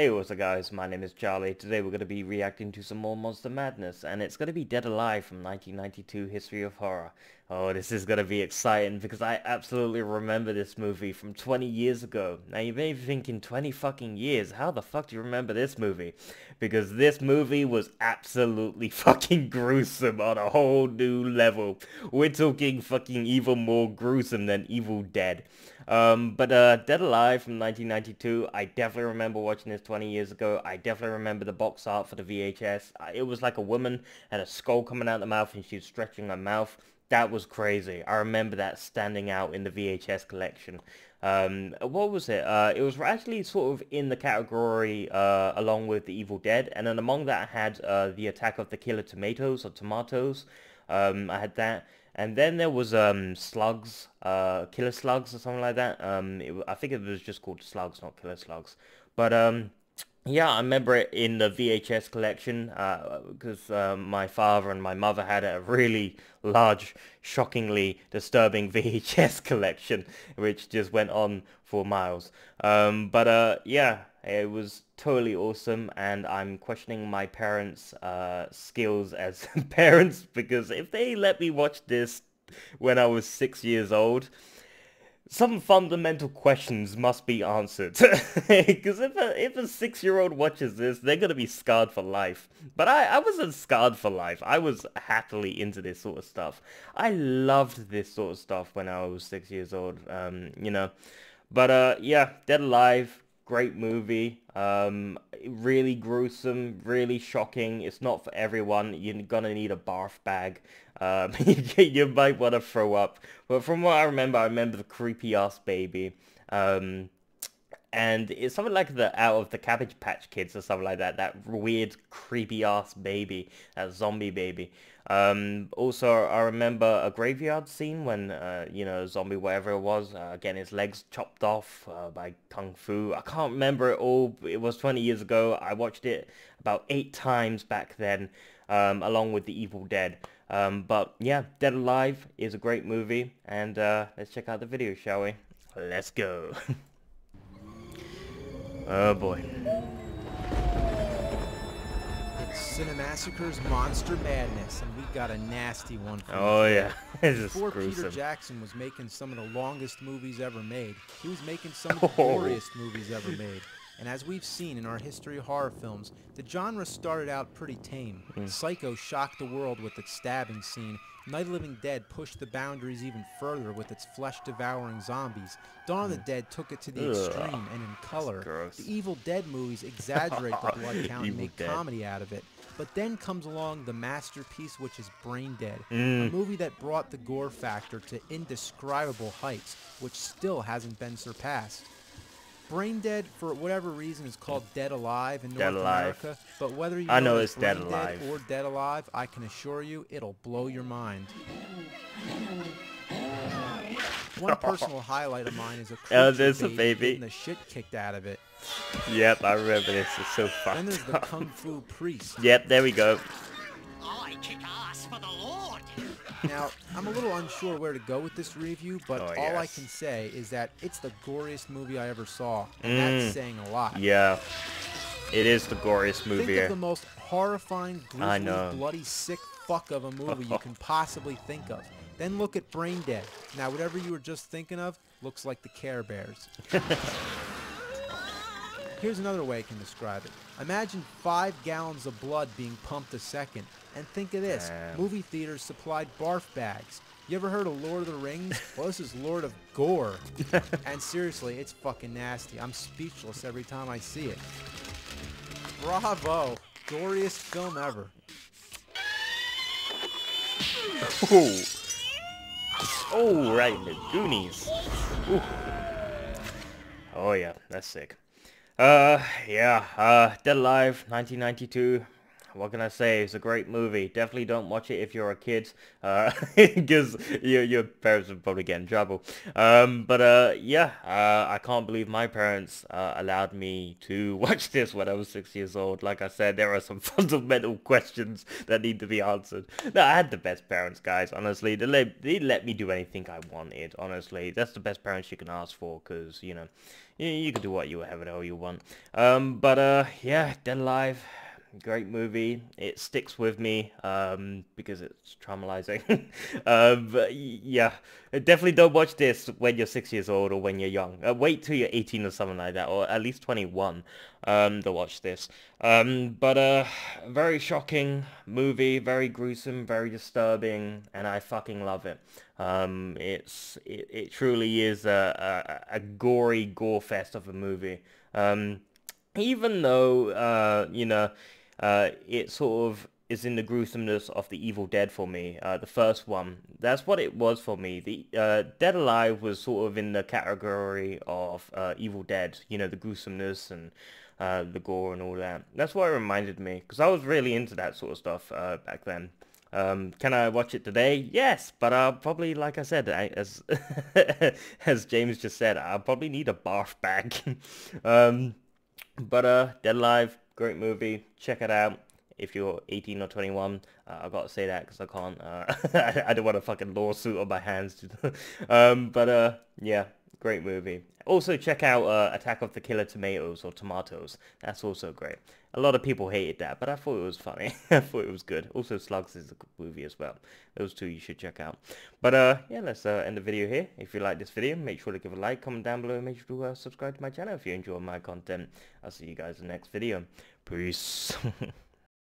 Hey, what's up guys, my name is Charlie. Today we're going to be reacting to some more Monster Madness, and it's going to be Dead Alive from 1992 History of Horror. Oh, this is going to be exciting because I absolutely remember this movie from 20 years ago. Now you may be thinking 20 fucking years, how the fuck do you remember this movie? Because this movie was absolutely fucking gruesome on a whole new level. We're talking fucking even more gruesome than Evil Dead. But Dead Alive from 1992, I definitely remember watching this 20 years ago. I definitely remember the box art for the VHS. It was like a woman had a skull coming out of the mouth and she was stretching her mouth. That was crazy. I remember that standing out in the VHS collection. What was it? It was actually sort of in the category along with the Evil Dead, and then among that I had the Attack of the Killer Tomatoes or Tomatoes. I had that. And then there was Slugs, Killer Slugs or something like that. I think it was just called Slugs, not Killer Slugs. But yeah, I remember it in the VHS collection because my father and my mother had a really large, shockingly disturbing VHS collection, which just went on for miles. But yeah, it was totally awesome, and I'm questioning my parents' skills as parents because if they let me watch this when I was 6 years old, some fundamental questions must be answered. Because if a 6-year-old watches this, they're gonna be scarred for life. But I wasn't scarred for life. I was happily into this sort of stuff. I loved this sort of stuff when I was 6 years old. But yeah, Dead Alive, great movie. Really gruesome, really shocking. It's not for everyone. You're gonna need a barf bag. You might want to throw up. But from what I remember the creepy ass baby. And it's something like the out of the Cabbage Patch Kids or something like that. That weird, creepy ass baby, that zombie baby. Also, I remember a graveyard scene when, zombie whatever it was, getting his legs chopped off by Kung Fu. I can't remember it all. It was 20 years ago. I watched it about 8 times back then, along with The Evil Dead. But yeah, Dead Alive is a great movie, and let's check out the video, shall we? Let's go. Oh boy. It's Cinemassacre's Monster Madness, and we got a nasty one for you Oh today. yeah, this is Before Peter gruesome. Jackson was making some of the longest movies ever made, he was making some of the Oh. goriest movies ever made. And as we've seen in our history of horror films, the genre started out pretty tame. Psycho shocked the world with its stabbing scene. Night of the Living Dead pushed the boundaries even further with its flesh-devouring zombies. Dawn of the Dead took it to the extreme and in color. gross. The Evil Dead movies exaggerate the blood count and Evil make Dead. comedy out of it. But then comes along the masterpiece, which is Brain Dead, a Mm. movie that brought the gore factor to indescribable heights, which still hasn't been surpassed. Brain Dead, for whatever reason, is called Dead Alive in Dead North Alive. America, but whether you I know it it's Brain Dead Alive. or Dead Alive, I can assure you it'll blow your mind. One personal highlight of mine is a creature there's a baby. getting the shit kicked out of it. Yep, I remember this. It's so Then there's fucked the up. Kung Fu Priest. Yep, there we go. I kick ass for the Lord. Now, I'm a little unsure where to go with this review, but Oh, all I yes. can say is that it's the goriest movie I ever saw, and that's saying a lot. Yeah, it is the goriest Think movie. of the most horrifying, I gruesome, know. bloody, sick fuck of a movie you can possibly think of. Then look at Brain Dead. Now, whatever you were just thinking of looks like the Care Bears. Here's another way I can describe it. Imagine 5 gallons of blood being pumped a second. And think of this. Damn. Movie theaters supplied barf bags. You ever heard of Lord of the Rings? Well, this is Lord of Gore. And seriously, it's fucking nasty. I'm speechless every time I see it. Bravo. Goriest film ever. Oh, oh, right in the Goonies. Ooh. Oh yeah, that's sick. Yeah, Dead Alive, 1992. What can I say? It's a great movie. Definitely don't watch it if you're a kid, because your parents will probably get in trouble. Yeah, I can't believe my parents allowed me to watch this when I was 6 years old. Like I said, there are some fundamental questions that need to be answered. No, I had the best parents, guys, honestly. They let me do anything I wanted, honestly. That's the best parents you can ask for, because, You can do whatever the hell you want. Yeah, Dead Alive, great movie. It sticks with me because it's traumatizing. Yeah, definitely don't watch this when you're 6 years old or when you're young. Wait till you're 18 or something like that, or at least 21 to watch this. Very shocking movie, very gruesome, very disturbing, and I fucking love it. It truly is a gory gore fest of a movie. Even though it sort of is in the gruesomeness of the Evil Dead for me, the first one. That's what it was for me. The Dead Alive was sort of in the category of Evil Dead, the gruesomeness and the gore and all that. That's what it reminded me, because I was really into that sort of stuff back then. Can I watch it today? Yes, but I'll probably, like I said, as as James just said, I'll probably need a bath bag. Dead Alive, great movie. Check it out if you're 18 or 21. I gotta say that because I can't. I don't want a fucking lawsuit on my hands. Yeah, great movie. Also check out Attack of the Killer Tomatoes or Tomatoes. That's also great. A lot of people hated that, but I thought it was funny. I thought it was good. Also Slugs is a good movie as well. Those two you should check out. Yeah, let's end the video here. If you like this video, make sure to give a like, comment down below, and make sure to subscribe to my channel if you enjoy my content. I'll see you guys in the next video. Peace.